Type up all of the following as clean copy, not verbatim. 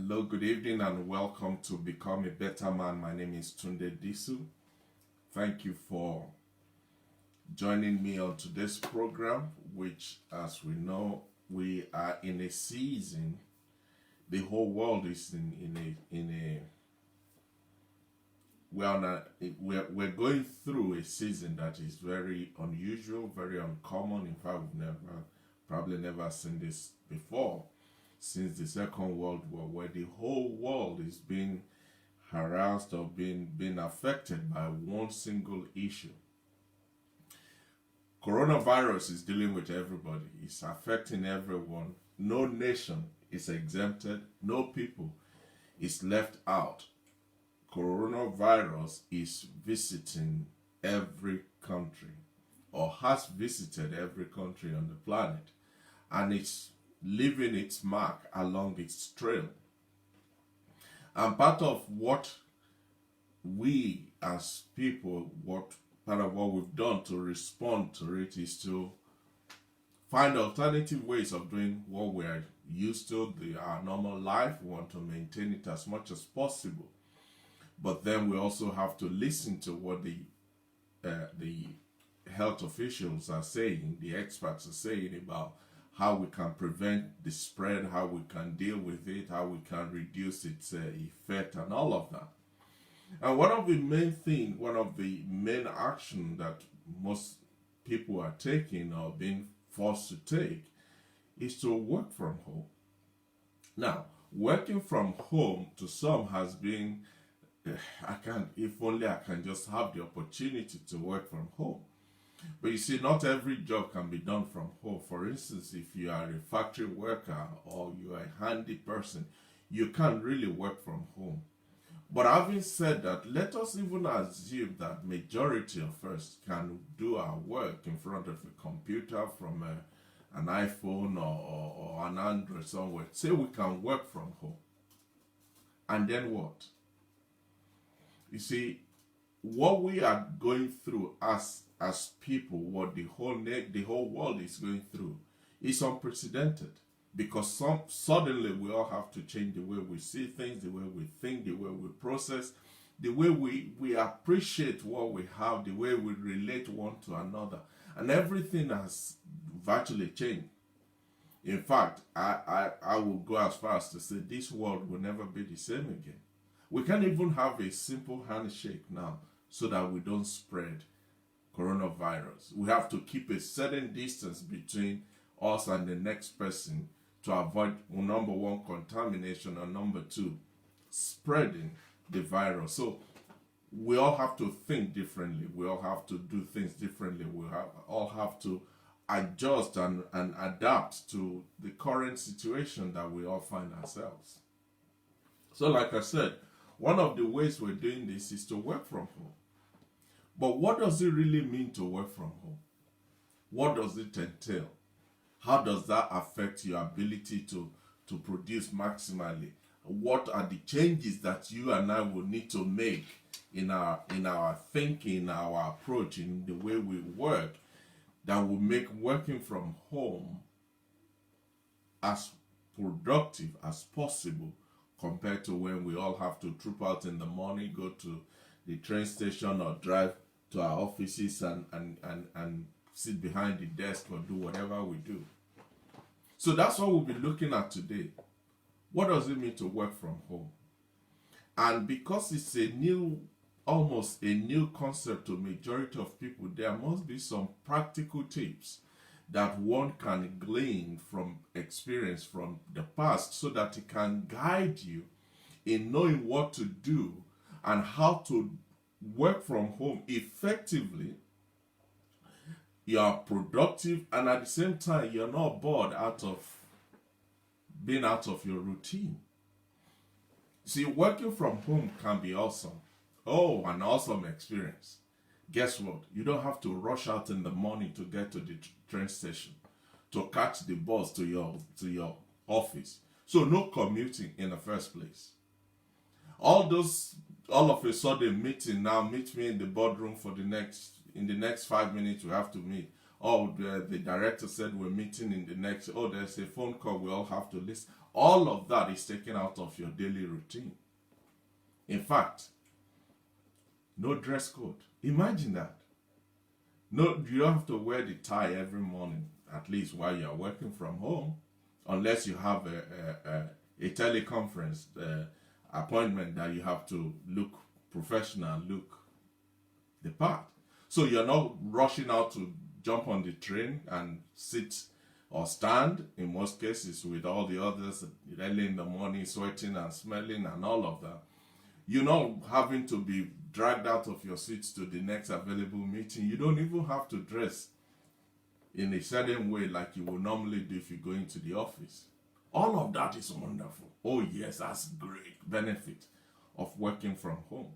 Hello, good evening, and welcome to Become a Better Man. My name is Tunde Disu. Thank you for joining me on today's program, which, as we know, we are in a season. The whole world is we're going through a season that is very unusual, very uncommon. In fact, we've probably never seen this before since the Second World War, where the whole world is being harassed or being affected by one single issue. Coronavirus is dealing with everybody. It's affecting everyone. No nation is exempted. No people is left out. Coronavirus is visiting every country, or has visited every country on the planet, and it's leaving its mark along its trail. And part of what we as people, part of what we've done to respond to it is to find alternative ways of doing what we're used to, our normal life. We want to maintain it as much as possible. But then we also have to listen to what the health officials are saying, the experts are saying about how we can prevent the spread, how we can deal with it, how we can reduce its effect, and all of that. And one of the main action that most people are taking or being forced to take is to work from home. Now, working from home to some has been, if only I can just have the opportunity to work from home. But you see, not every job can be done from home. For instance, if you are a factory worker or you are a handy person, you can't really work from home. But having said that, let us even assume that majority of us can do our work in front of a computer from an iPhone or an Android somewhere. Say we can work from home. And then what? You see, what we are going through as people, what the whole world is going through, is unprecedented, because suddenly we all have to change the way we see things, the way we think, the way we process, the way we appreciate what we have, the way we relate one to another, and everything has virtually changed. In fact, I will go as far as to say this world will never be the same again. We can't even have a simple handshake now so that we don't spread coronavirus. We have to keep a certain distance between us and the next person to avoid, number one, contamination, and number two, spreading the virus. So we all have to think differently. We all have to do things differently. We all have to adjust and adapt to the current situation that we all find ourselves. So like I said, one of the ways we're doing this is to work from home. But what does it really mean to work from home? What does it entail? How does that affect your ability to produce maximally? What are the changes that you and I will need to make in our thinking, our approach, in the way we work, that will make working from home as productive as possible, compared to when we all have to troop out in the morning, go to the train station or drive to our offices and sit behind the desk or do whatever we do. So that's what we'll be looking at today. What does it mean to work from home? And because it's almost a new concept to majority of people, there must be some practical tips that one can glean from experience from the past, so that it can guide you in knowing what to do and how to work from home effectively. You are productive, and at the same time you're not bored being out of your routine. See, working from home can be awesome. Oh, an awesome experience. Guess what? You don't have to rush out in the morning to get to the train station, to catch the bus to your office. So no commuting in the first place. All of a sudden meet me in the boardroom in the next 5 minutes we have to meet. Oh, the director said we're meeting in the next, oh, there's a phone call, we all have to listen. All of that is taken out of your daily routine. In fact, no dress code. Imagine that. No, you don't have to wear the tie every morning, at least while you're working from home, unless you have a teleconference appointment that you have to look professional, look the part. So you're not rushing out to jump on the train and sit or stand, in most cases, with all the others early in the morning, sweating and smelling and all of that. You're not having to be dragged out of your seats to the next available meeting. You don't even have to dress in a certain way like you would normally do if you go into the office. All of that is wonderful. Oh yes, that's great benefit of working from home.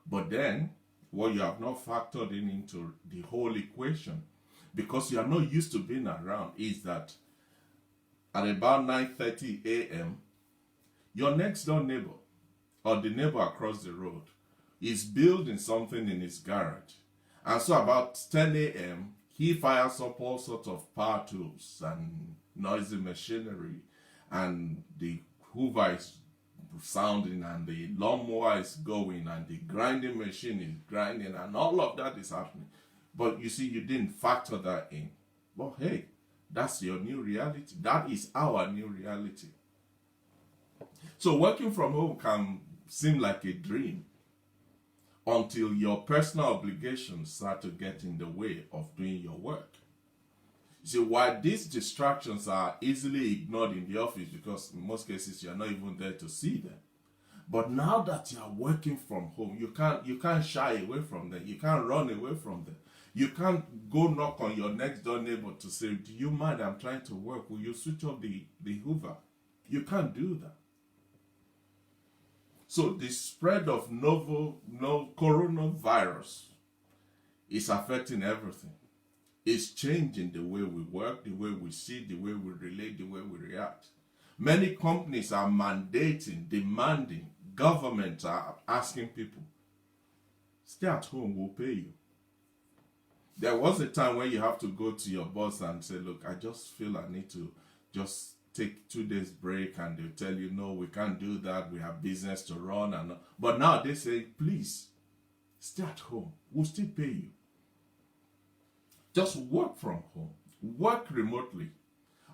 But then, what you have not factored into the whole equation, because you are not used to being around, is that at about 9:30 a.m., your next door neighbor or the neighbor across the road is building something in his garage. And so about 10 a.m., he fires up all sorts of power tools and noisy machinery, and the Hoover is sounding, and the lawnmower is going, and the grinding machine is grinding, and all of that is happening. But you see, you didn't factor that in. But hey, that's your new reality. That is our new reality. So working from home can seem like a dream until your personal obligations start to get in the way of doing your work. You see, while these distractions are easily ignored in the office, because in most cases you're not even there to see them, but now that you are working from home, you can't shy away from them. You can't run away from them. You can't go knock on your next door neighbor to say, do you mind, I'm trying to work, will you switch off the Hoover? You can't do that. So the spread of coronavirus is affecting everything. It's changing the way we work, the way we see, the way we relate, the way we react. Many companies are mandating, demanding, governments are asking people, stay at home, we'll pay you. There was a time when you have to go to your boss and say, look, I just feel I need to just take 2 days break, and they'll tell you, no, we can't do that, we have business to run. But now they say, please, stay at home, we'll still pay you. Just work from home, work remotely,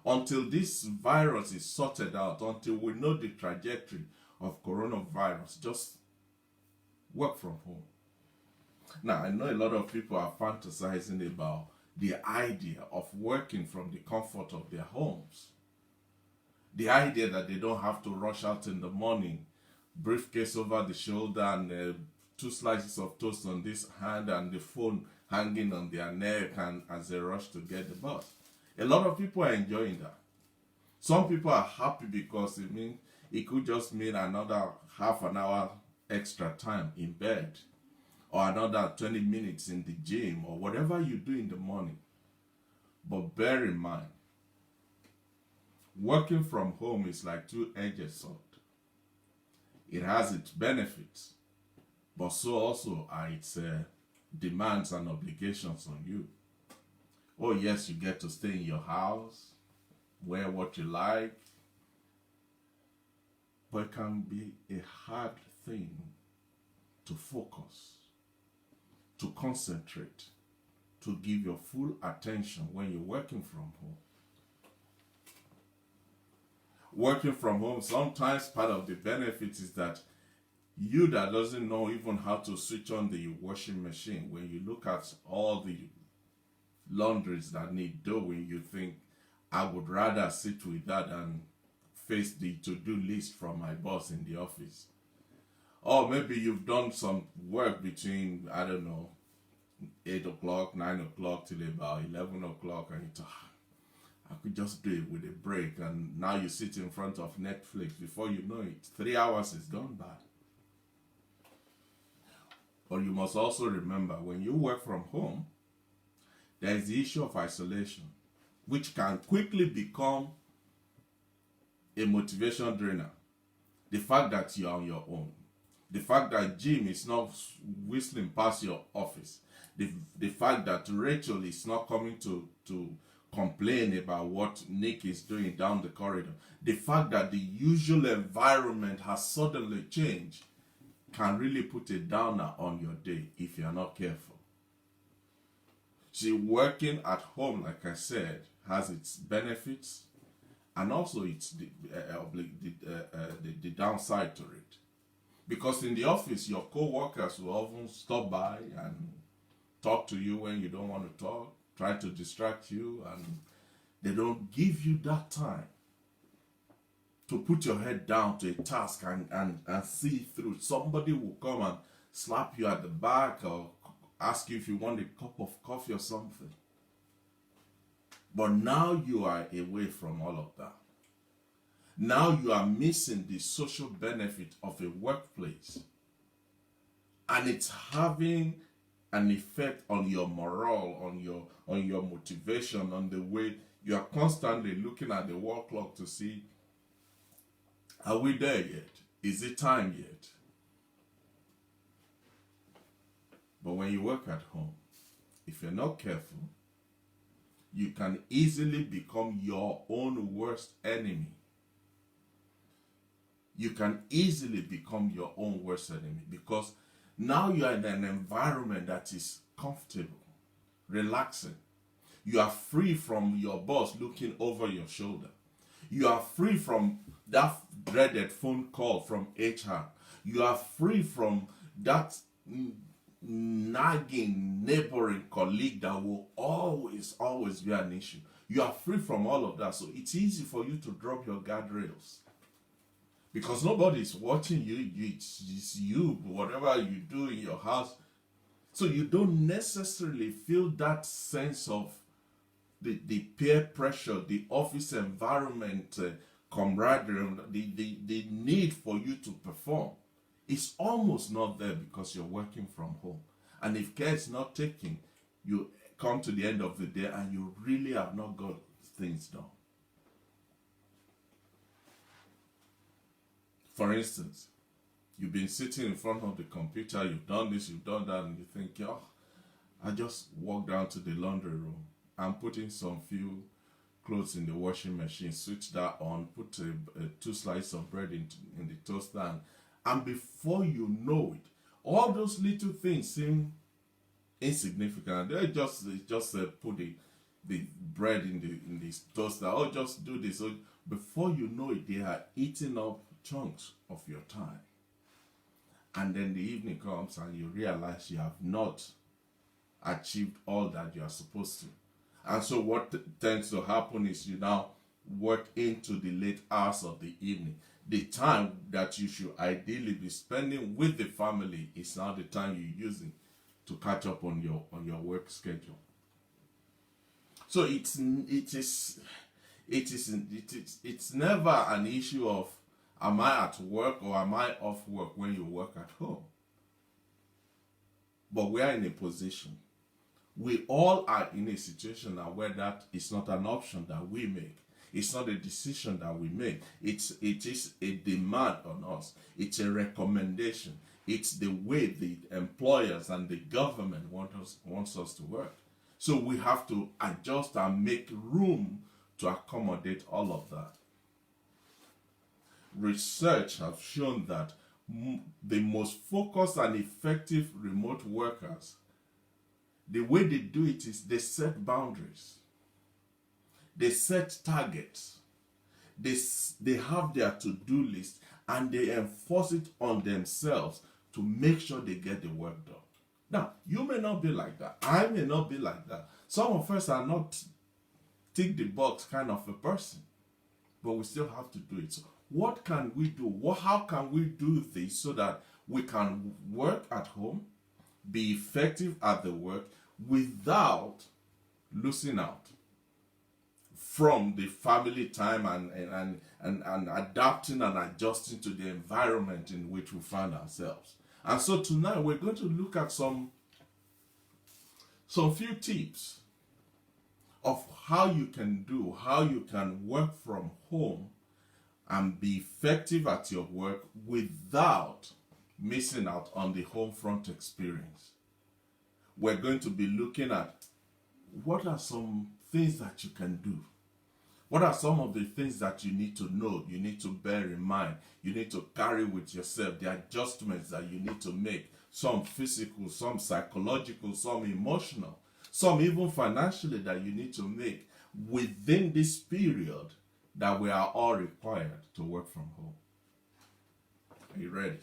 until this virus is sorted out, until we know the trajectory of coronavirus. Just work from home. Now, I know a lot of people are fantasizing about the idea of working from the comfort of their homes. The idea that they don't have to rush out in the morning, briefcase over the shoulder, and 2 slices of toast on this hand, and the phone hanging on their neck, and as they rush to get the bus. A lot of people are enjoying that. Some people are happy because it could just mean another half an hour extra time in bed, or another 20 minutes in the gym, or whatever you do in the morning. But bear in mind, working from home is like two-edged sword. It has its benefits, but so also are its demands and obligations on you. Oh yes, you get to stay in your house, wear what you like, but it can be a hard thing to focus, to concentrate, to give your full attention when you're working from home. Working from home, sometimes part of the benefit is that you that doesn't know even how to switch on the washing machine, when you look at all the laundries that need doing, you think, I would rather sit with that and face the to-do list from my boss in the office. Or maybe you've done some work between, 8 o'clock, 9 o'clock till about 11 o'clock, and you thought, I could just do it with a break, and now you sit in front of Netflix. Before you know it, 3 hours is gone by. But you must also remember, when you work from home, there is the issue of isolation, which can quickly become a motivation drainer. The fact that you're on your own, the fact that Jim is not whistling past your office, the fact that Rachel is not coming to complain about what Nick is doing down the corridor, the fact that the usual environment has suddenly changed can really put a downer on your day if you're not careful. See, working at home, like I said, has its benefits and also it's the downside to it. Because in the office, your co-workers will often stop by and talk to you when you don't want to talk, try to distract you, and they don't give you that time to put your head down to a task and see through. Somebody will come and slap you at the back or ask you if you want a cup of coffee or something. But now you are away from all of that. Now you are missing the social benefit of a workplace. And it's having an effect on your morale, on your motivation, on the way you are constantly looking at the wall clock to see, are we there yet? Is it time yet? But when you work at home, if you're not careful, you can easily become your own worst enemy. You can easily become your own worst enemy because now you are in an environment that is comfortable, relaxing. You are free from your boss looking over your shoulder. You are free from that dreaded phone call from HR. You are free from that nagging neighboring colleague that will always be an issue. You are free from all of that, so it's easy for you to drop your guardrails because nobody is watching you. It's you, whatever you do in your house, so you don't necessarily feel that sense of the peer pressure, the office environment, camaraderie, the need for you to perform. It's almost not there because you're working from home. And if care is not taken, you come to the end of the day and you really have not got things done. For instance, you've been sitting in front of the computer, you've done this, you've done that, and you think, oh, I just walk down to the laundry room. I'm putting some few clothes in the washing machine, switch that on, put 2 slices of bread in the toaster, and before you know it, all those little things seem insignificant. They just put the bread in the toaster, or just do this. So before you know it, they are eating up chunks of your time. And then the evening comes and you realize you have not achieved all that you are supposed to. And so what tends to happen is you now work into the late hours of the evening. The time that you should ideally be spending with the family is now the time you're using to catch up on your work schedule. So it's never an issue of am I at work or am I off work when you work at home. But we are in a position. We all are in a situation now where that is not an option that we make. It's not a decision that we make. It is a demand on us. It's a recommendation. It's the way the employers and the government wants us to work. So we have to adjust and make room to accommodate all of that. Research has shown that the most focused and effective remote workers, the way they do it is they set boundaries. They set targets. They have their to-do list and they enforce it on themselves to make sure they get the work done. Now, you may not be like that. I may not be like that. Some of us are not tick the box kind of a person, but we still have to do it. So what can we do? How can we do this so that we can work at home, be effective at the work without losing out from the family time and adapting and adjusting to the environment in which we find ourselves? And so tonight we're going to look at some few tips of how you can work from home and be effective at your work without missing out on the home front experience, we're going to be looking at what are some things that you can do. What are some of the things that you need to know, you need to bear in mind, you need to carry with yourself, the adjustments that you need to make, some physical, some psychological, some emotional, some even financially that you need to make within this period that we are all required to work from home. Are you ready?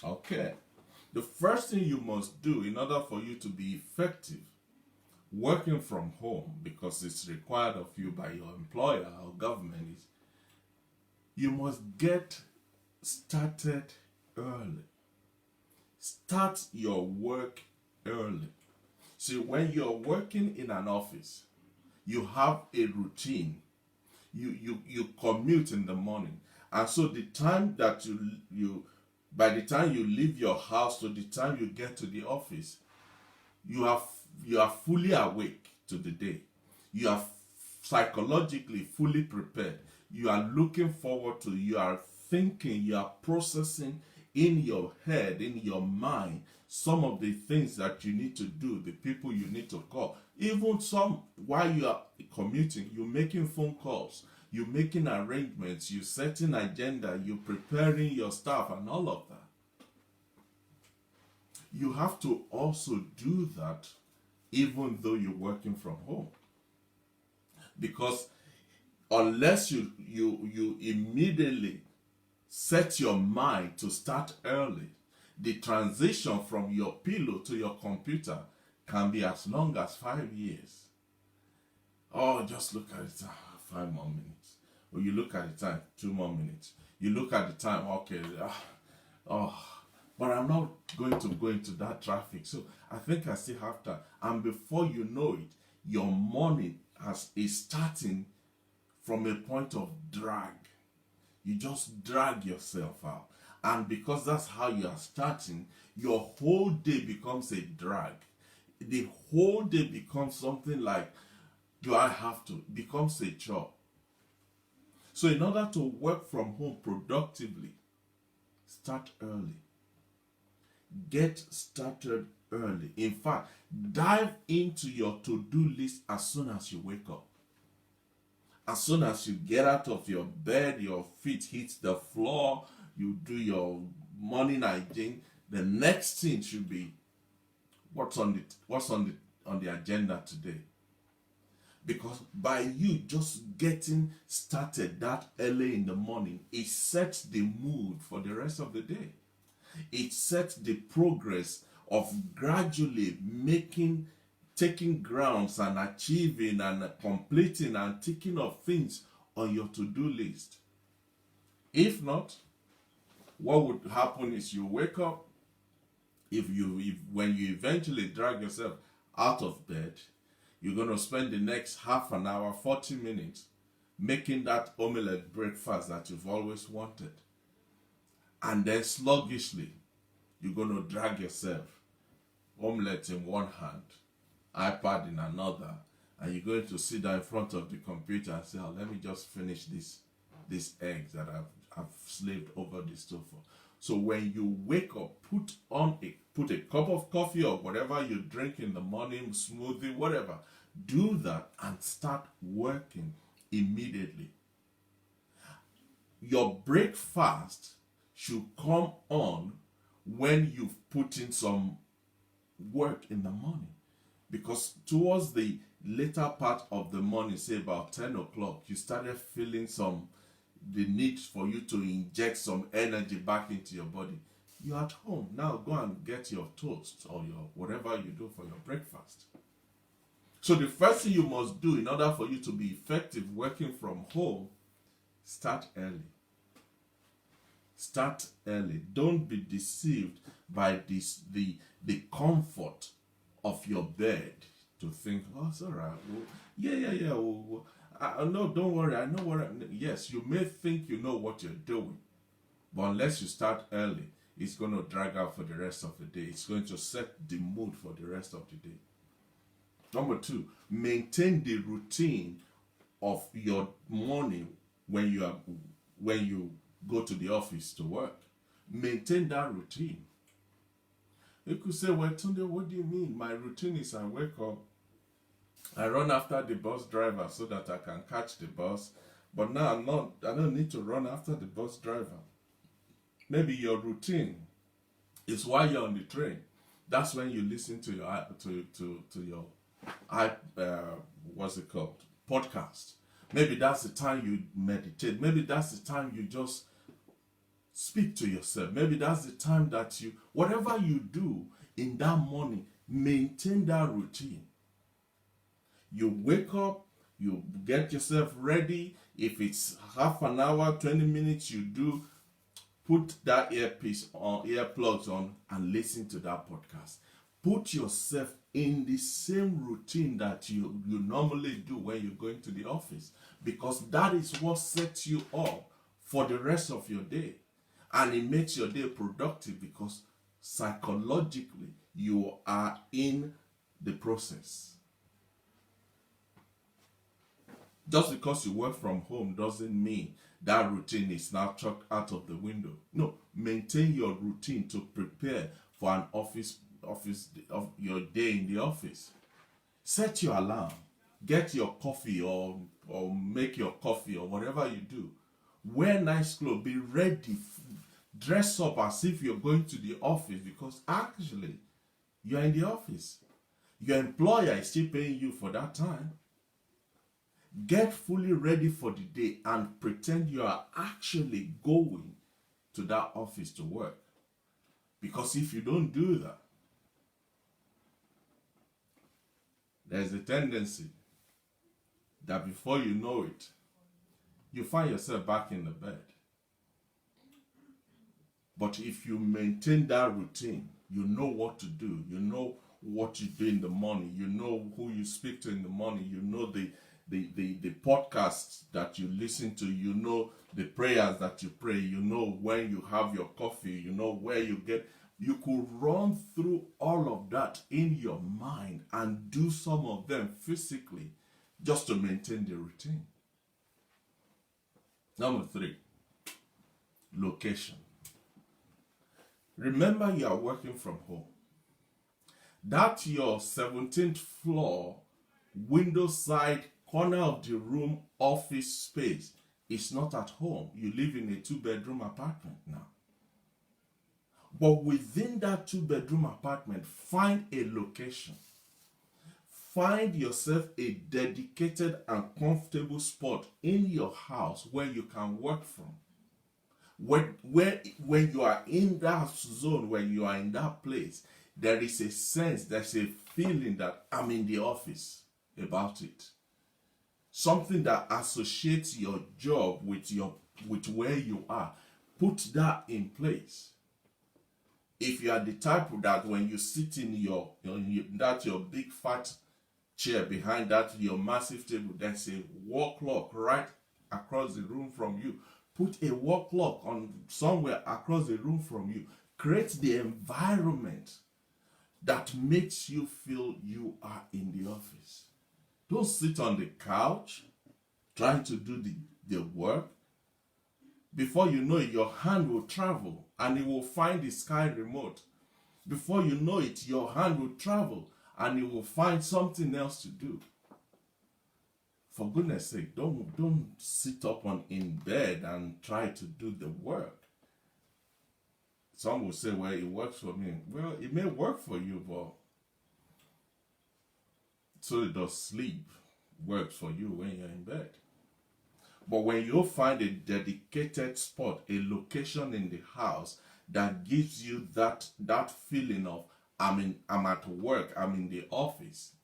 Okay. The first thing you must do in order for you to be effective working from home, because it's required of you by your employer or government, is you must get started early. Start your work early. See, when you're working in an office, you have a routine. You commute in the morning, and so the time that you by the time you leave your house to the time you get to the office, you are fully awake to the day. You are psychologically fully prepared. You are looking forward to, you are thinking, you are processing in your head, in your mind, some of the things that you need to do, the people you need to call. Even some, while you are commuting, you're making phone calls, you're making arrangements, you're setting agenda, you're preparing your stuff and all of that. You have to also do that even though you're working from home. Because unless you immediately set your mind to start early, the transition from your pillow to your computer can be as long as 5 years. Oh, just look at the time, 5 more minutes. Or you look at the time, 2 more minutes. You look at the time, okay, but I'm not going to go into that traffic, so I think I still have time. And before you know it, your morning is starting from a point of drag. You just drag yourself out. And because that's how you are starting, your whole day becomes a drag. The whole day becomes something like, do I have to? It becomes a chore. So in order to work from home productively, start early. Get started early. In fact, dive into your to-do list as soon as you wake up. As soon as you get out of your bed, your feet hit the floor, you do your morning hygiene, the next thing should be what's on the agenda today. Because by you just getting started that early in the morning, it sets the mood for the rest of the day. It sets the progress of gradually taking grounds and achieving and completing and ticking off things on your to-do list. If not, what would happen is you wake up, when you eventually drag yourself out of bed, you're going to spend the next half an hour, 40 minutes, making that omelette breakfast that you've always wanted. And then sluggishly, you're going to drag yourself, omelette in one hand, iPad in another, and you're going to sit down in front of the computer and say, oh, let me just finish these eggs that I've slaved over the stove for. So when you wake up, put a cup of coffee or whatever you drink in the morning, smoothie, whatever, do that and start working immediately. Your breakfast should come on when you've put in some work in the morning. Because towards the later part of the morning, say about 10 o'clock, you started feeling the need for you to inject some energy back into your body. You're at home. Now go and get your toast or your whatever you do for your breakfast. So the first thing you must do in order for you to be effective working from home, start early. Start early. Don't be deceived by the comfort of your bed to think, oh, it's all right. Well, yeah. Well, no, don't worry. I know what. Yes, you may think you know what you're doing, but unless you start early, it's going to drag out for the rest of the day. It's going to set the mood for the rest of the day. Number 2, maintain the routine of your morning when you go to the office to work. Maintain that routine. You could say, well, Tunde, what do you mean? My routine is I wake up, I run after the bus driver so that I can catch the bus. But now I don't need to run after the bus driver. Maybe your routine is while you're on the train. That's when you listen to your your what's it called, podcast. Maybe that's the time you meditate. Maybe that's the time you just speak to yourself. Maybe that's the time that you, whatever you do in that morning, maintain that routine. You wake up, you get yourself ready. If it's half an hour, 20 minutes, you do put that earpiece on, earplugs on, and listen to that podcast. Put yourself in the same routine that you normally do when you're going to the office, because that is what sets you up for the rest of your day. And it makes your day productive because psychologically you are in the process. Just because you work from home doesn't mean that routine is now chucked out of the window. No, maintain your routine to prepare for an office of your day in the office. Set your alarm, get your coffee or make your coffee or whatever you do. Wear nice clothes, be ready, dress up as if you're going to the office, because actually you're in the office. Your employer is still paying you for that time. Get fully ready for the day and pretend you are actually going to that office to work. Because if you don't do that, there's a tendency that before you know it, you find yourself back in the bed. But if you maintain that routine, you know what to do, you know what you do in the morning, you know who you speak to in the morning, you know the podcasts that you listen to, you know the prayers that you pray, you know when you have your coffee, you know where you get. You could run through all of that in your mind and do some of them physically just to maintain the routine. Number 3, location. Remember, you are working from home. That your 17th floor, window side, corner of the room, office space is not at home. You live in a 2-bedroom apartment now. But within that 2-bedroom apartment, find a location. Find yourself a dedicated and comfortable spot in your house where you can work from. When you are in that zone, when you are in that place, there is a sense, there's a feeling that I'm in the office about it. Something that associates your job with where you are. Put that in place. If you are the type that when you sit in your big fat chair behind that your massive table, there's a wall clock right across the room from you. Put a wall clock on somewhere across the room from you. Create the environment that makes you feel you are in the office. Don't sit on the couch trying to do the work. Before you know it, your hand will travel and it will find the sky remote. Before you know it, your hand will travel and it will find something else to do. For goodness sake, don't sit up in bed and try to do the work. Some will say, well, it works for me. Well, it may work for you, but so does sleep works for you when you're in bed. But when you find a dedicated spot, a location in the house that gives you that feeling of I'm at work, I'm in the office,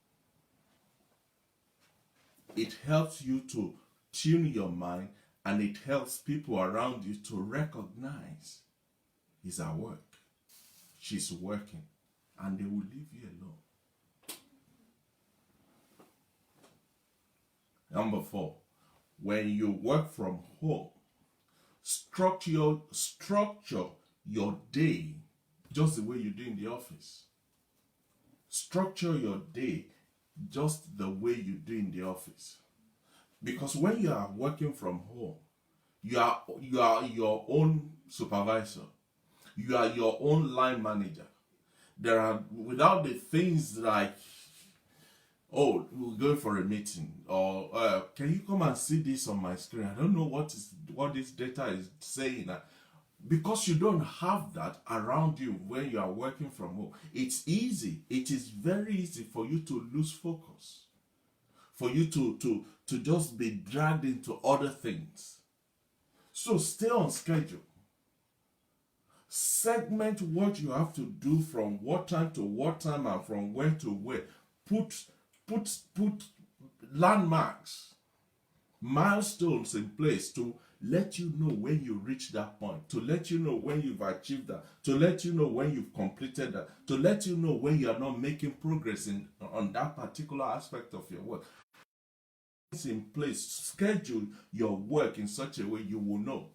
it helps you to tune your mind, and it helps people around you to recognize he's at work, she's working, and they will leave you alone. Number 4, when you work from home, structure your day just the way you do in the office. Structure your day just the way you do in the office. Because when you are working from home, you are your own supervisor. You are your own line manager. There are, without the things like, oh, we're going for a meeting, or can you come and see this on my screen? I don't know what this data is saying. Because you don't have that around you when you are working from home, it's easy. It is very easy for you to lose focus, for you to just be dragged into other things. So stay on schedule. Segment what you have to do from what time to what time and from where to where. Put landmarks, milestones in place to let you know when you reach that point, to let you know when you've achieved that, to let you know when you've completed that, to let you know when you are not making progress on that particular aspect of your work. It's in place. Schedule your work in such a way you will know.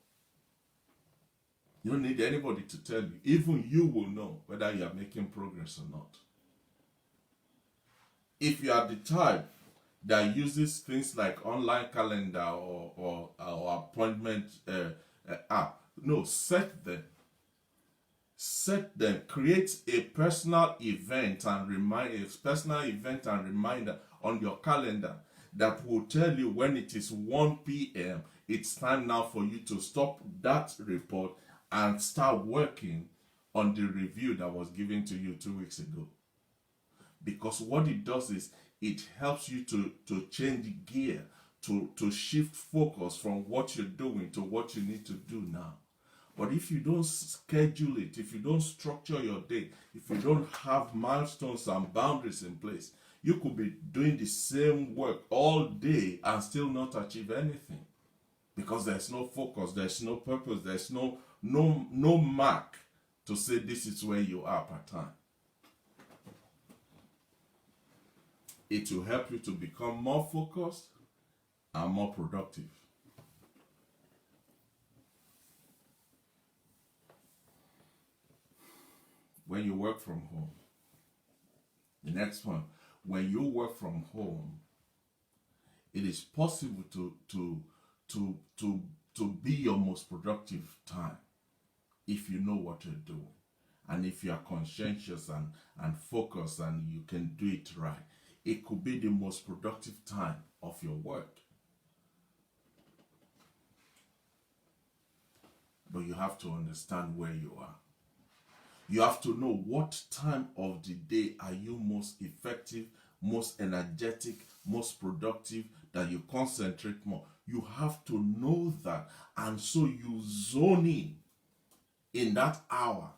You don't need anybody to tell you. Even you will know whether you are making progress or not. If you are the type that uses things like online calendar or appointment app, no, set them. Create a personal event and reminder on your calendar that will tell you when it is 1 p.m. It's time now for you to stop that report and start working on the review that was given to you 2 weeks ago. Because what it does is it helps you to change gear, to shift focus from what you're doing to what you need to do now. But if you don't schedule it, if you don't structure your day, if you don't have milestones and boundaries in place, you could be doing the same work all day and still not achieve anything. Because there's no focus, there's no purpose, there's no mark to say this is where you are per time. It will help you to become more focused and more productive. When you work from home, the next one, when you work from home, it is possible to be your most productive time if you know what you're doing, and if you are conscientious and focused and you can do it right. It could be the most productive time of your work. But you have to understand where you are. You have to know what time of the day are you most effective, most energetic, most productive, that you concentrate more. You have to know that, and so you zone in that hour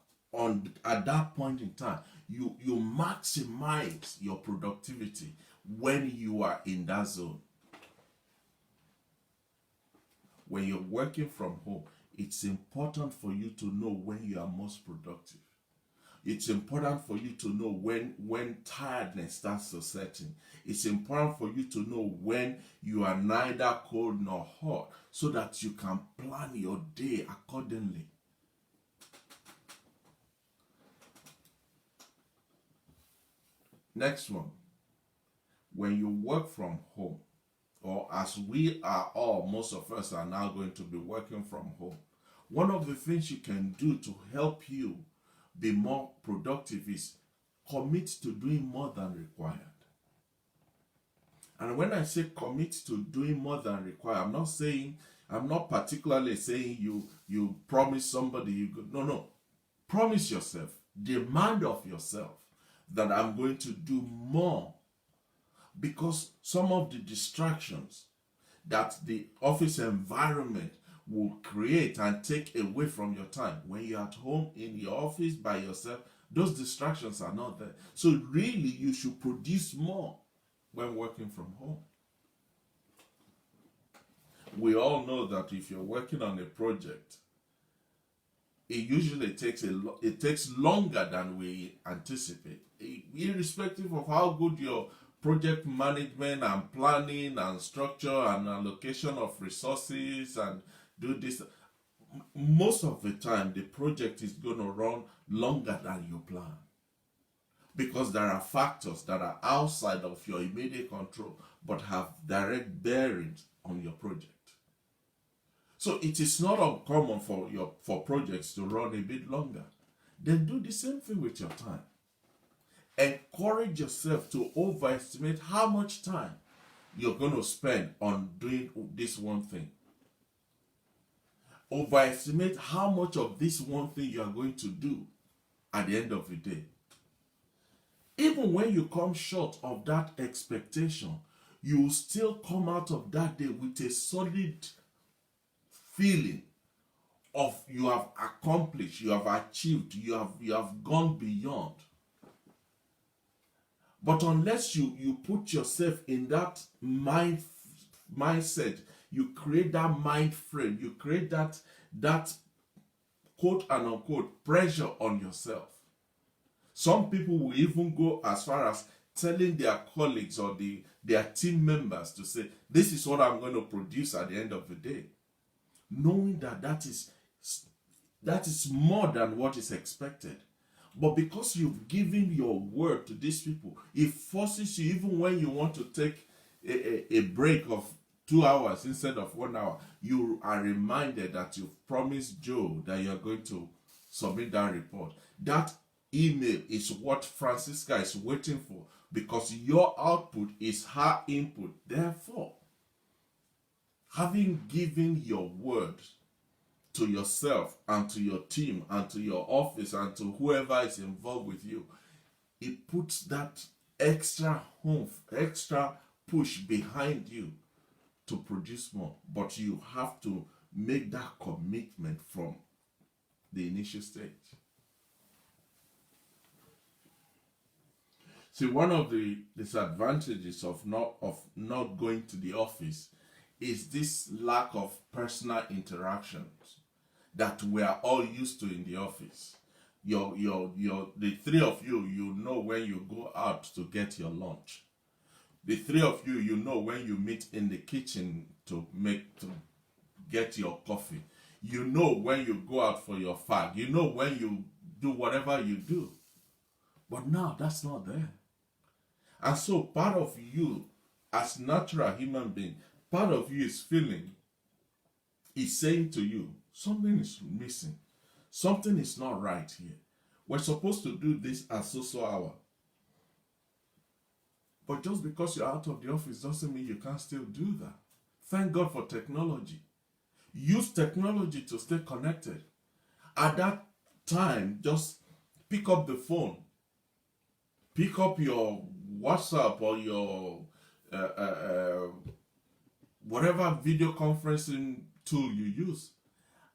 at that point in time. You maximize your productivity when you are in that zone. When you're working from home, it's important for you to know when you are most productive. It's important for you to know when tiredness starts to set in. It's important for you to know when you are neither cold nor hot, so that you can plan your day accordingly. Next one. When you work from home, or as we are all, most of us are now going to be working from home, one of the things you can do to help you be more productive is commit to doing more than required. And when I say commit to doing more than required, I'm not particularly saying you promise somebody you go. No. Promise yourself, demand of yourself that I'm going to do more. Because some of the distractions that the office environment will create and take away from your time, when you're at home, in your office, by yourself, those distractions are not there. So really, you should produce more when working from home. We all know that if you're working on a project, it usually takes longer than we anticipate, irrespective of how good your project management and planning and structure and allocation of resources and do this. Most of the time, the project is going to run longer than you plan, because there are factors that are outside of your immediate control but have direct bearings on your project. So it is not uncommon for projects to run a bit longer. Then do the same thing with your time. encourage yourself to overestimate how much time you're going to spend on doing this one thing. Overestimate how much of this one thing you are going to do at the end of the day. Even when you come short of that expectation, you will still come out of that day with a solid feeling of you have accomplished, you have achieved, you have gone beyond. But unless you put yourself in that mindset, you create that mind frame, you create that quote and unquote pressure on yourself. Some people will even go as far as telling their colleagues or their team members to say, this is what I'm going to produce at the end of the day. Knowing that is more than what is expected. But because you've given your word to these people, it forces you, even when you want to take a break of 2 hours instead of 1 hour, you are reminded that you've promised Joe that you're going to submit that report. That email is what Francisca is waiting for, because your output is her input. Therefore, having given your word to yourself and to your team and to your office and to whoever is involved with you, it puts that extra oomph, extra push behind you to produce more. But you have to make that commitment from the initial stage. See, one of the disadvantages of not going to the office is this lack of personal interactions that we are all used to in the office. The three of you, you know when you go out to get your lunch. The three of you, you know when you meet in the kitchen to get your coffee. You know when you go out for your fag. You know when you do whatever you do. But now that's not there. And so part of you, as natural human being, part of you is saying to you, something is missing. Something is not right here. We're supposed to do this at so hour. But just because you're out of the office doesn't mean you can't still do that. Thank God for technology. Use technology to stay connected. At that time, just pick up the phone. Pick up your WhatsApp or your whatever video conferencing tool you use,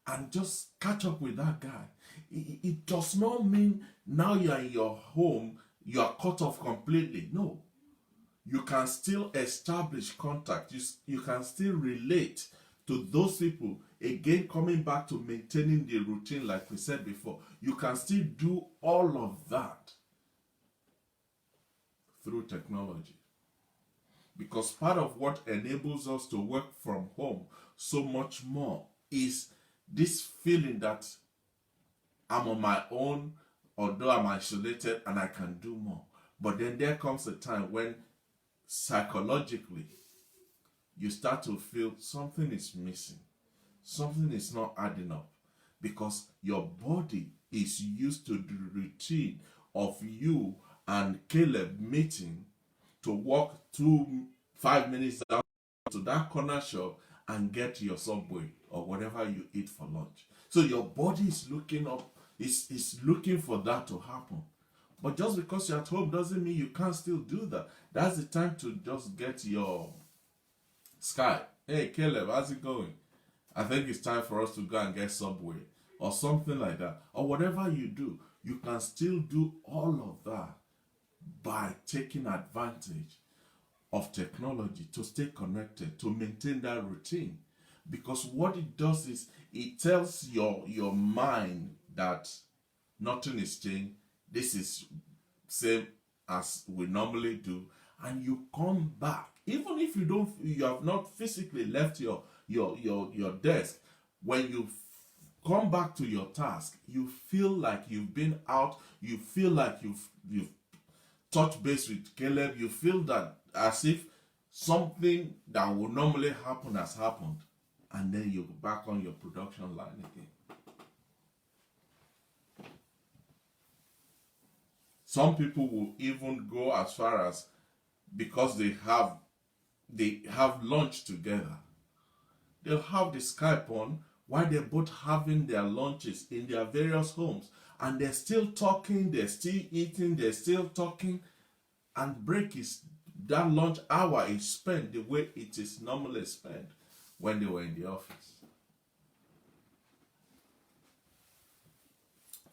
and just catch up with that guy. It does not mean now you're in your home, you are cut off completely. No. You can still establish contact. You can still relate to those people. Again, coming back to maintaining the routine like we said before, you can still do all of that through technology. Because part of what enables us to work from home so much more is this feeling that I'm on my own, although I'm isolated, and I can do more. But then there comes a time when psychologically you start to feel something is missing. Something is not adding up. Because your body is used to the routine of you and Caleb meeting to walk 5 minutes down to that corner shop and get your Subway or whatever you eat for lunch. So your body is looking up, is looking for that to happen. But just because you're at home doesn't mean you can't still do that. That's the time to just get your Skype. Hey Caleb, how's it going? I think it's time for us to go and get Subway or something like that. Or whatever you do, you can still do all of that by taking advantage of technology to stay connected, to maintain that routine. Because what it does is it tells your mind that nothing is changed. This is same as we normally do, and you come back. Even if you have not physically left your desk, when you come back to your task, you feel like you've been out. You feel like you've touched base with Caleb. You feel that as if something that would normally happen has happened, and then you're back on your production line again. Some people will even go as far as, because they have lunch together, they'll have the Skype on while they're both having their lunches in their various homes, and they're still talking, they're still eating, they're still talking, and that lunch hour is spent the way it is normally spent when they were in the office.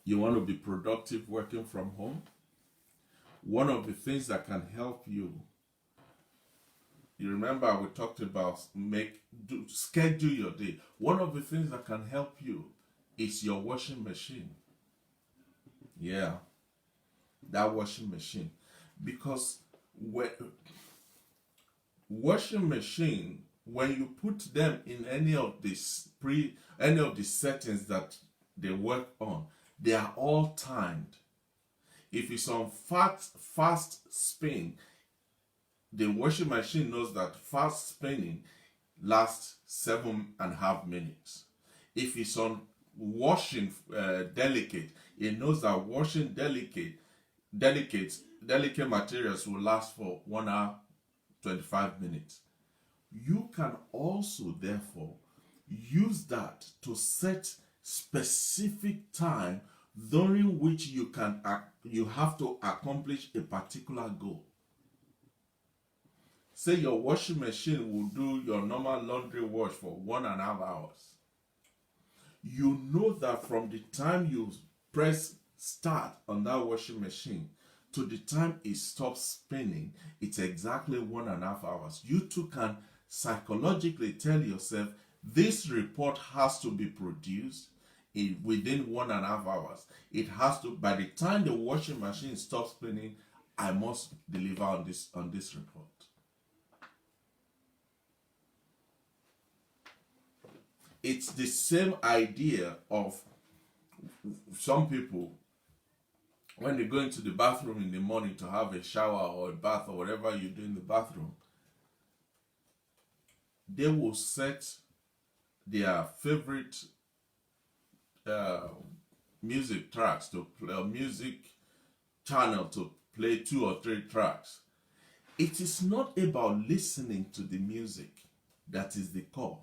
You want to be productive working from home? One of the things that can help you, you remember we talked about schedule your day. One of the things that can help you is your washing machine. Yeah, that washing machine. Because washing machine, when you put them in any of the settings that they work on, they are all timed. If it's on fast spin, the washing machine knows that fast spinning lasts 7.5 minutes. If it's on washing delicate, it knows that washing delicate materials will last for 1 hour 25 minutes. You can also therefore use that to set specific time during which you have to accomplish a particular goal. Say your washing machine will do your normal laundry wash for 1.5 hours. You know that from the time you press start on that washing machine to the time it stops spinning, it's exactly 1.5 hours. You too can psychologically tell yourself, this report has to be produced within 1.5 hours. It has to, by the time the washing machine stops spinning, I must deliver on this report. It's the same idea of some people, when they go into the bathroom in the morning to have a shower or a bath or whatever you do in the bathroom, they will set their favorite music tracks to play, a music channel to play 2 or 3 tracks. It is not about listening to the music that is the core.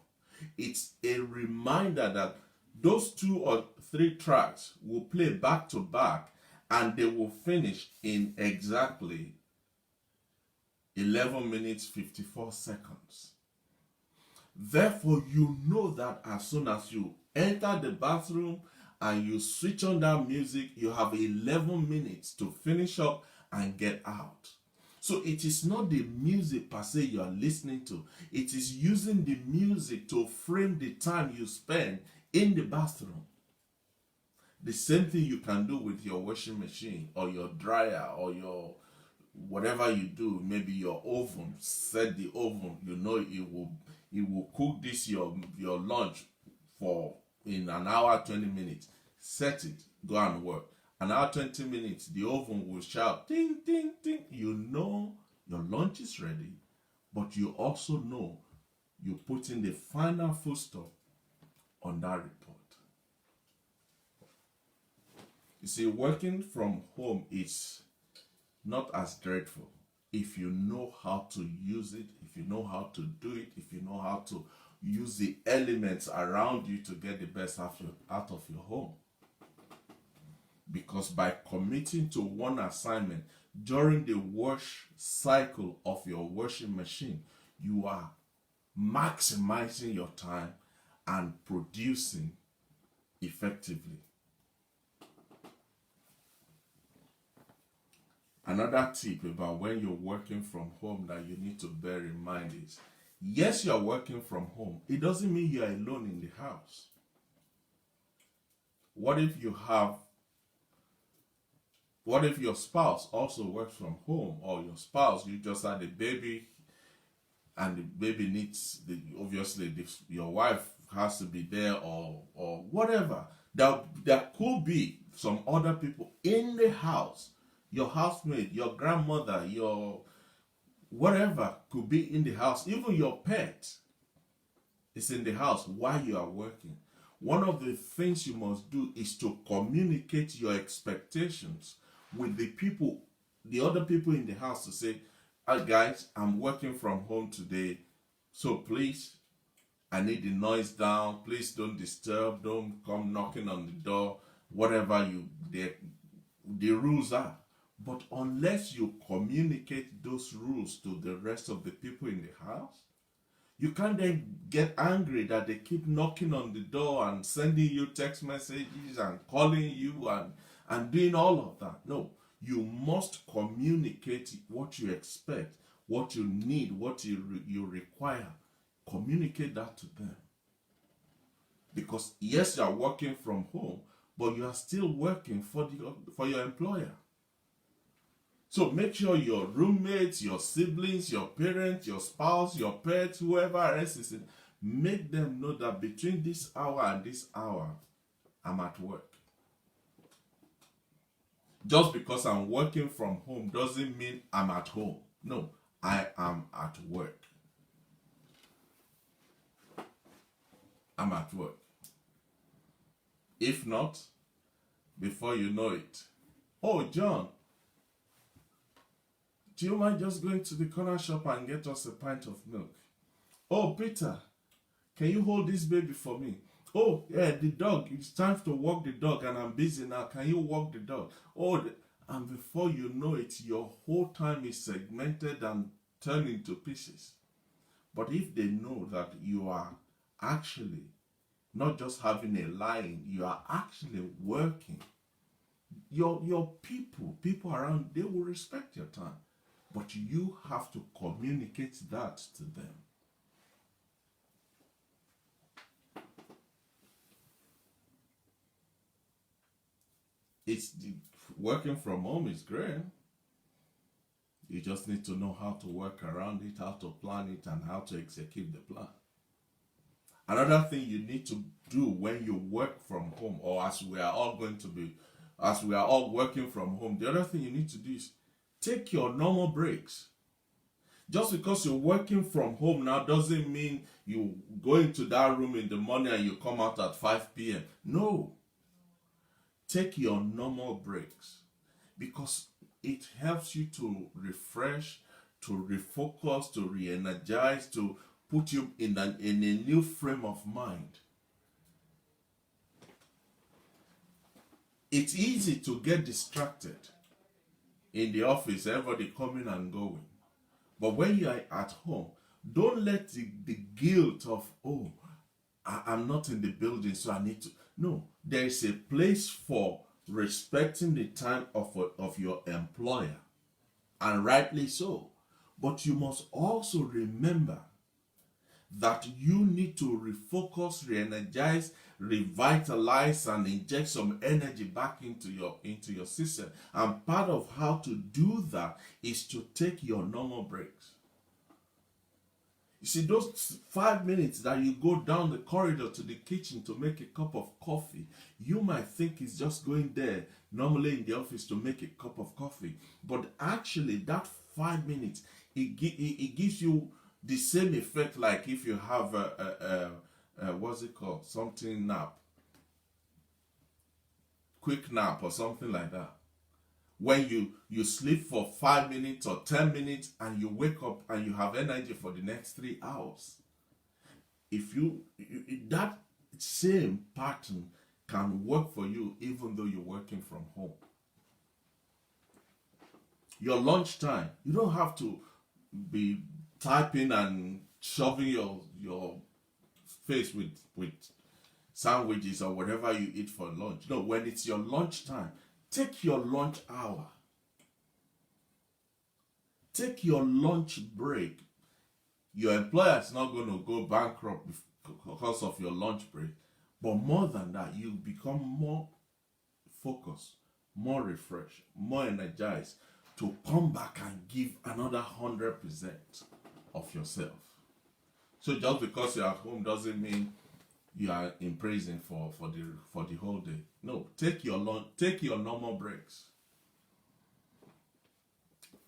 It's a reminder that those 2 or 3 tracks will play back to back, and they will finish in exactly 11 minutes 54 seconds. Therefore, you know that as soon as you enter the bathroom and you switch on that music, you have 11 minutes to finish up and get out. So it is not the music per se you are listening to. It is using the music to frame the time you spend in the bathroom. The same thing you can do with your washing machine or your dryer or your whatever you do, maybe your oven. Set the oven, you know it will cook this your lunch for in 1 hour 20 minutes. Set it, go and work. 1 hour 20 minutes, the oven will shout ding ding ding. You know your lunch is ready, but you also know you put in the final full stop on that report. You see, working from home is not as dreadful if you know how to use it, if you know how to do it, if you know how to use the elements around you to get the best out of your home. Because by committing to one assignment during the wash cycle of your washing machine, you are maximizing your time and producing effectively. Another tip about when you're working from home that you need to bear in mind is, yes, you're working from home. It doesn't mean you're alone in the house. What if your spouse also works from home, or your spouse, you just had a baby and the baby needs, your wife has to be there or whatever. There could be some other people in the house. Your housemate, your grandmother, your whatever could be in the house. Even your pet is in the house while you are working. One of the things you must do is to communicate your expectations with the people, the other people in the house to say, guys, I'm working from home today, so please, I need the noise down. Please don't disturb. Don't come knocking on the door. Whatever the rules are. But unless you communicate those rules to the rest of the people in the house, you can't then get angry that they keep knocking on the door and sending you text messages and calling you and doing all of that. No, you must communicate what you expect, what you need, what you require. Communicate that to them. Because yes, you are working from home, but you are still working for your employer. So make sure your roommates, your siblings, your parents, your spouse, your pets, whoever else is in, make them know that between this hour and this hour, I'm at work. Just because I'm working from home doesn't mean I'm at home. No, I am at work. I'm at work. If not, before you know it, oh, John, do you mind just going to the corner shop and get us a pint of milk? Oh, Peter, can you hold this baby for me? Oh, yeah, the dog, it's time to walk the dog and I'm busy now. Can you walk the dog? Oh, and before you know it, your whole time is segmented and turned into pieces. But if they know that you are actually not just having a line, you are actually working, your people around, they will respect your time. But you have to communicate that to them. Working from home is great. You just need to know how to work around it, how to plan it, and how to execute the plan. Another thing you need to do when you work from home, or as we are all working from home, the other thing you need to do is take your normal breaks. Just because you're working from home now doesn't mean you go into that room in the morning and you come out at 5 p.m. No. Take your normal breaks because it helps you to refresh, to refocus, to re-energize, to put you in a new frame of mind. It's easy to get distracted in the office, everybody coming and going. But when you are at home, don't let the guilt of, oh, I'm not in the building, so I need to. No, there is a place for respecting the time of your employer, and rightly so. But you must also remember that you need to refocus, re-energize, revitalize, and inject some energy back into your system. And part of how to do that is to take your normal breaks. You see, those 5 minutes that you go down the corridor to the kitchen to make a cup of coffee, you might think it's just going there normally in the office to make a cup of coffee. But actually, that 5 minutes, it gives you the same effect like if you have what's it called? Something nap. Quick nap or something like that. When you sleep for 5 minutes or 10 minutes and you wake up and you have energy for the next 3 hours. That same pattern can work for you even though you're working from home. Your lunchtime, you don't have to be typing and shoving your face with sandwiches or whatever you eat for lunch. No, when it's your lunchtime, take your lunch hour. Take your lunch break. Your employer is not going to go bankrupt because of your lunch break. But more than that, you become more focused, more refreshed, more energized to come back and give another 100% of yourself. So just because you're at home doesn't mean you are in prison for the whole day. No, take your normal breaks.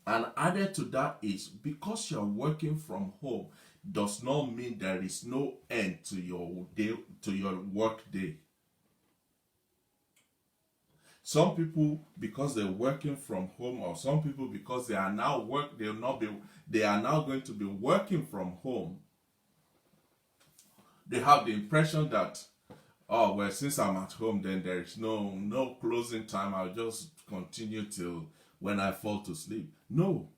And added to that is, because you're working from home does not mean there is no end to your day, to your work day. Some people, because they're working from home, or some people because they are now they are now going to be working from home. They have the impression that, oh well, since I'm at home, then there is no closing time. I'll just continue till when I fall to sleep. No,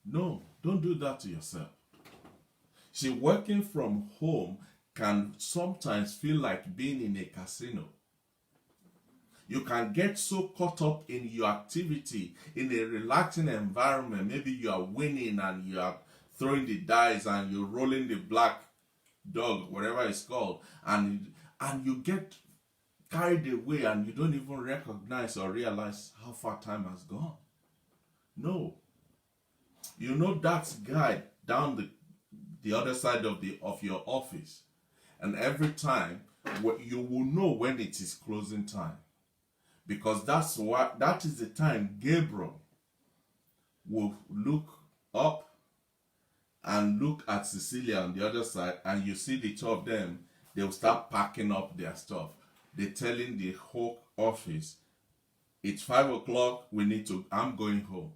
no, don't do that to yourself. See, working from home can sometimes feel like being in a casino. You can get so caught up in your activity in a relaxing environment. Maybe you are winning and you are throwing the dice and you're rolling the black dog, whatever it's called, and you get carried away and you don't even recognize or realize how far time has gone. No. You know that guy down the other side of your office, and every time you will know when it is closing time, because that is the time Gabriel will look up and look at Cecilia on the other side, and you see the two of them, they'll start packing up their stuff. They're telling the whole office, it's 5 o'clock, I'm going home.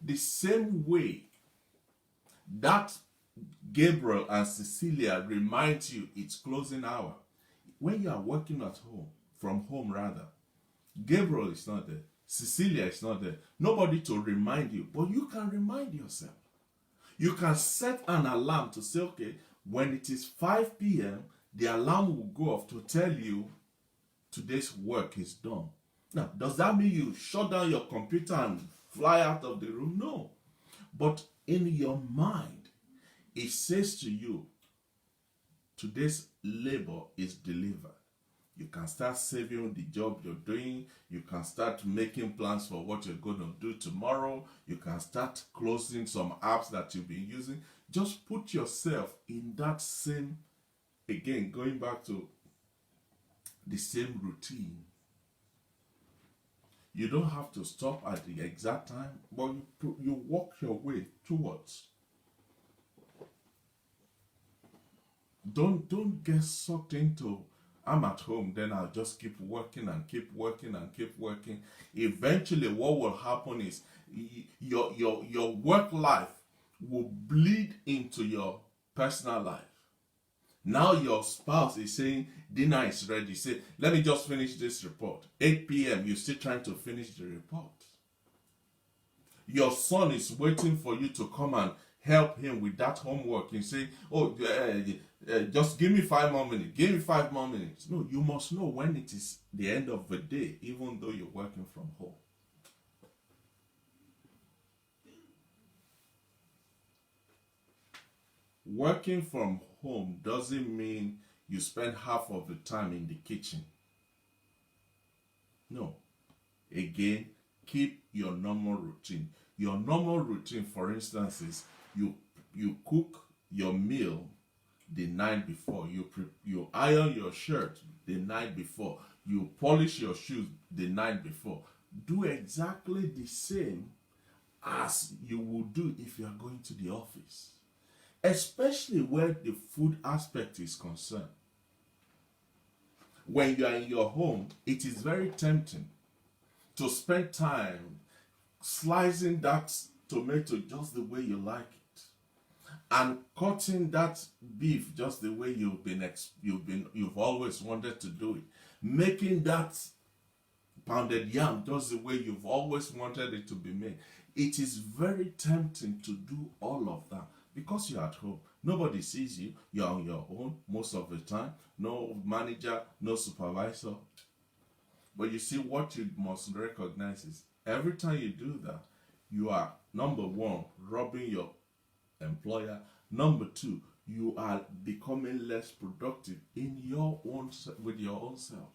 The same way that Gabriel and Cecilia remind you it's closing hour. When you are working at home, from home rather, Gabriel is not there. Cecilia is not there. Nobody to remind you, but you can remind yourself. You can set an alarm to say, okay, when it is 5 p.m., the alarm will go off to tell you today's work is done. Now, does that mean you shut down your computer and fly out of the room? No. But in your mind, it says to you, today's labor is delivered. You can start saving the job you're doing. You can start making plans for what you're going to do tomorrow. You can start closing some apps that you've been using. Just put yourself in that same, again, going back to the same routine. You don't have to stop at the exact time, but you walk your way towards. Don't get sucked into, I'm at home, then I'll just keep working and keep working and keep working. Eventually, what will happen is your work life will bleed into your personal life. Now your spouse is saying, dinner is ready. Say, let me just finish this report. 8 p.m., you're still trying to finish the report. Your son is waiting for you to come and help him with that homework. You say, oh, just give me 5 more minutes. Give me 5 more minutes. No, you must know when it is the end of the day, even though you're working from home. Working from home doesn't mean you spend half of the time in the kitchen. No. Again, keep your normal routine. Your normal routine, for instance, is you cook your meal the night before. You iron your shirt the night before. You polish your shoes the night before. Do exactly the same as you would do if you are going to the office. Especially where the food aspect is concerned. When you are in your home, it is very tempting to spend time slicing that tomato just the way you like it, and cutting that beef just the way you've always wanted to do it, making that pounded yam just the way you've always wanted it to be made. It is very tempting to do all of that because you're at home. Nobody sees you. You're on your own most of the time. No manager, no supervisor. But you see, what you must recognize is every time you do that, you are, number one, robbing your employer. Number two, you are becoming less productive with your own self.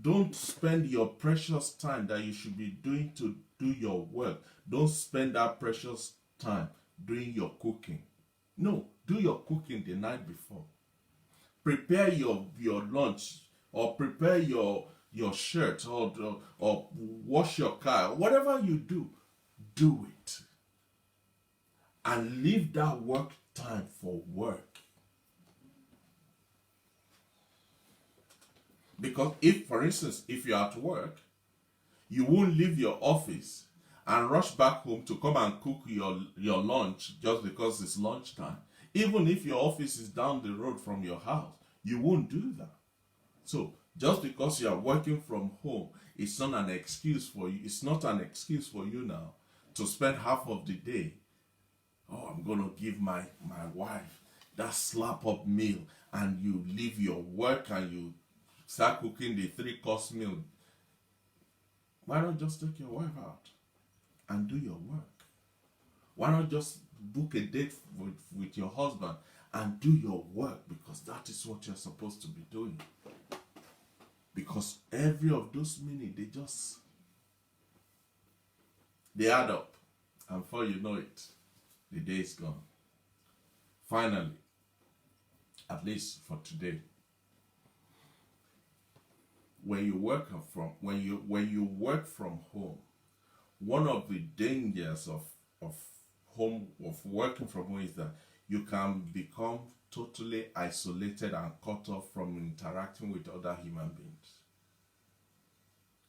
Don't spend your precious time that you should be doing to do your work. Don't spend that precious time doing your cooking. No, do your cooking the night before. Prepare your lunch, or prepare your shirt, or wash your car. Whatever you do, do it. And leave that work time for work. Because if, for instance, if you're at work, you won't leave your office and rush back home to come and cook your lunch just because it's lunchtime. Even if your office is down the road from your house, you won't do that. So just because you are working from home, it's not an excuse for you. It's not an excuse for you now to spend half of the day. Oh, I'm gonna give my wife that slap up meal, and you leave your work and you start cooking the 3-course meal. Why not just take your wife out and do your work? Why not just book a date with your husband and do your work? Because that is what you're supposed to be doing. Because every of those minutes, they add up. And before you know it, the day is gone. Finally, at least for today, when you work from home, one of the dangers of working from home is that you can become totally isolated and cut off from interacting with other human beings.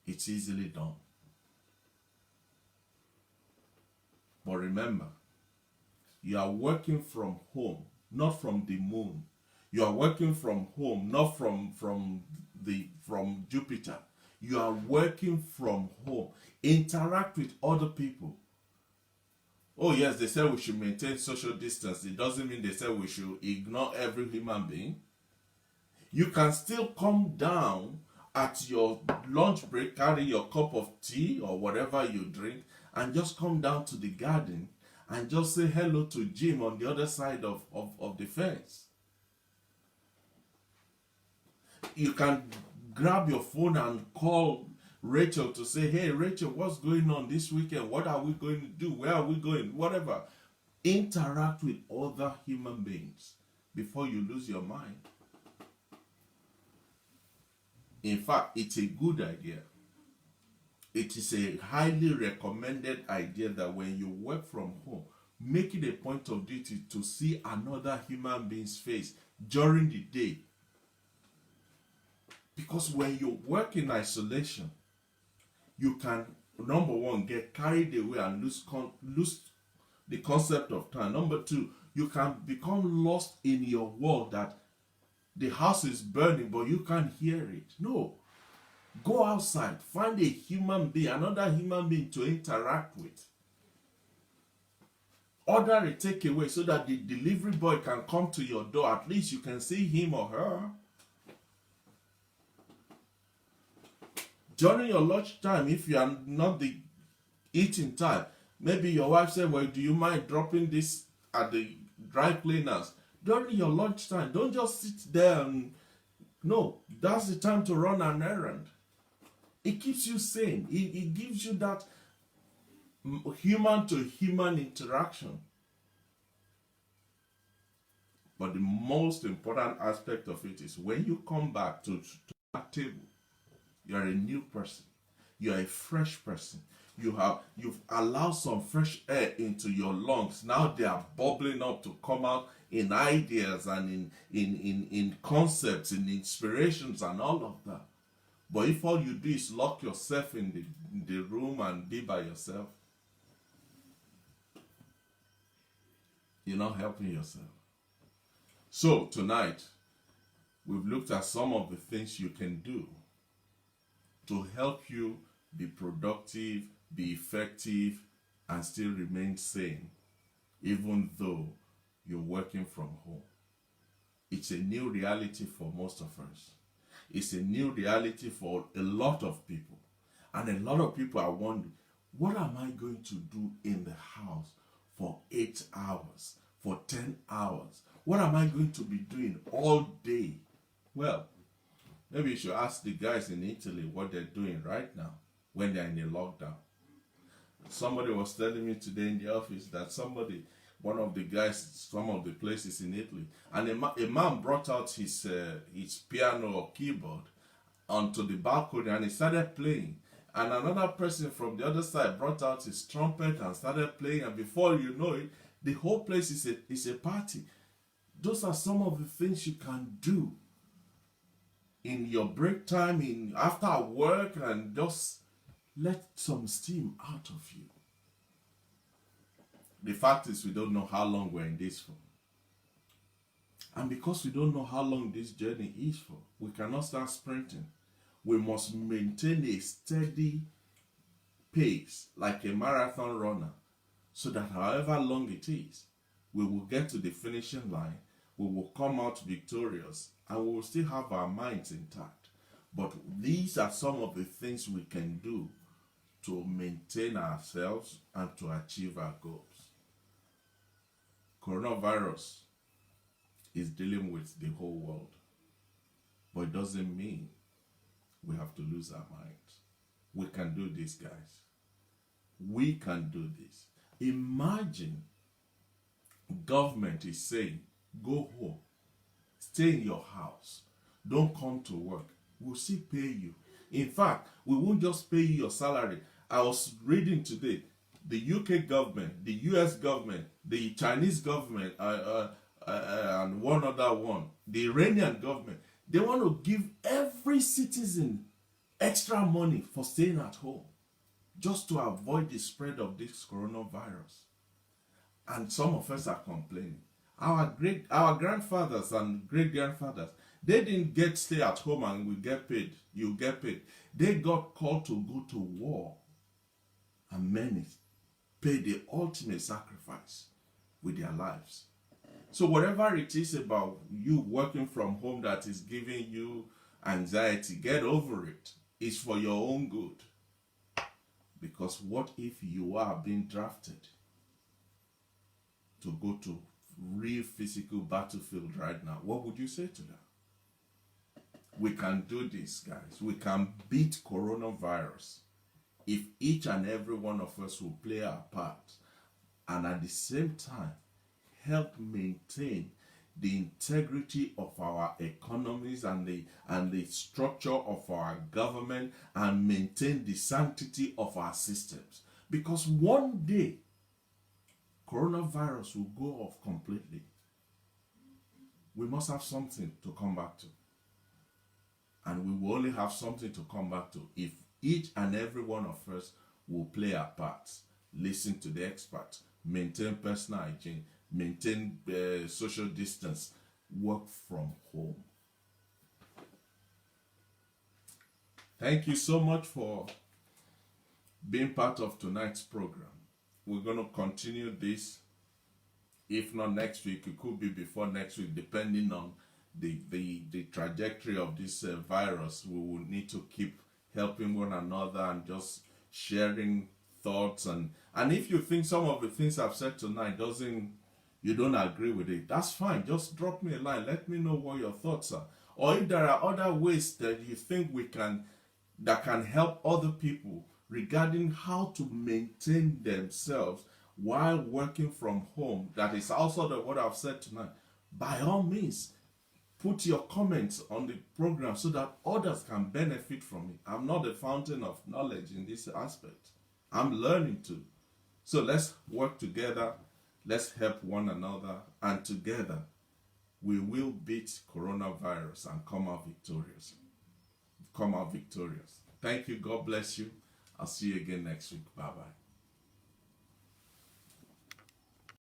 It's easily done. But remember, you are working from home, not from the moon. You are working from home, not from Jupiter. You are working from home. Interact with other people. Oh yes, they said we should maintain social distance. It doesn't mean they said we should ignore every human being. You can still come down at your lunch break, carry your cup of tea or whatever you drink, and just come down to the garden and just say hello to Jim on the other side of the fence. You can grab your phone and call Rachel to say, hey Rachel, what's going on this weekend? What are we going to do? Where are we going? Whatever. Interact with other human beings before you lose your mind. In fact, it's a good idea. It is a highly recommended idea that when you work from home, make it a point of duty to see another human being's face during the day. Because when you work in isolation, you can, number one, get carried away and lose the concept of time. Number two, you can become lost in your world that the house is burning, but you can't hear it. No. Go outside, find a human being, another human being to interact with. Order a takeaway so that the delivery boy can come to your door. At least you can see him or her. During your lunch time, if you are not the eating time, maybe your wife said, well, do you mind dropping this at the dry cleaners? During your lunch time, don't just sit there and, no, that's the time to run an errand. It keeps you sane. It gives you that human to human interaction. But the most important aspect of it is when you come back to that table, you are a new person. You are a fresh person. You've allowed some fresh air into your lungs. Now they are bubbling up to come out in ideas and in concepts, in inspirations and all of that. But if all you do is lock yourself in the room and be by yourself, you're not helping yourself. So tonight, we've looked at some of the things you can do to help you be productive, be effective, and still remain sane, even though you're working from home. It's a new reality for most of us. It's a new reality for a lot of people. And a lot of people are wondering, what am I going to do in the house for 8 hours, for 10 hours? What am I going to be doing all day? Well, maybe you should ask the guys in Italy what they're doing right now when they're in a lockdown. Somebody was telling me today in the office that one of the guys, some of the places in Italy, and a man brought out his piano or keyboard onto the balcony and he started playing. And another person from the other side brought out his trumpet and started playing, and before you know it, the whole place is a party. Those are some of the things you can do in your break time, in after work, and just let some steam out of you. The fact is, we don't know how long we're in this for. And because we don't know how long this journey is for, we cannot start sprinting. We must maintain a steady pace like a marathon runner, so that however long it is, we will get to the finishing line, we will come out victorious, and we will still have our minds intact. But these are some of the things we can do to maintain ourselves and to achieve our goals. Coronavirus is dealing with the whole world, but it doesn't mean we have to lose our minds. We can do this, guys. We can do this. Imagine government is saying, go home, stay in your house, don't come to work. We'll still pay you. In fact, we won't just pay you your salary. I was reading today, the UK government, the US government, the Chinese government, and one other one, the Iranian government, they want to give every citizen extra money for staying at home, just to avoid the spread of this coronavirus. And some of us are complaining. Our grandfathers and great grandfathers, they didn't get stay at home and we get paid. You get paid. They got called to go to war, and many paid the ultimate sacrifice with their lives. So whatever it is about you working from home that is giving you anxiety, get over it. It's for your own good. Because what if you are being drafted to go to real physical battlefield right now? What would you say to that? We can do this, guys. We can beat coronavirus if each and every one of us will play our part, and at the same time help maintain the integrity of our economies and the structure of our government, and maintain the sanctity of our systems. Because one day, coronavirus will go off completely. We must have something to come back to. And we will only have something to come back to if each and every one of us will play our parts, listen to the experts, maintain personal hygiene, maintain social distance, work from home. Thank you so much for being part of tonight's program. We're going to continue this. If not next week, it could be before next week, depending on the trajectory of this virus. We will need to keep helping one another and just sharing thoughts. And if you think some of the things I've said tonight you don't agree with it, that's fine. Just drop me a line. Let me know what your thoughts are. Or if there are other ways that you think that can help other people regarding how to maintain themselves while working from home, that is also what I've said tonight, by all means, put your comments on the program so that others can benefit from it. I'm not a fountain of knowledge in this aspect. I'm learning too. So let's work together. Let's help one another. And together, we will beat coronavirus and come out victorious. Thank you. God bless you. I'll see you again next week. Bye-bye.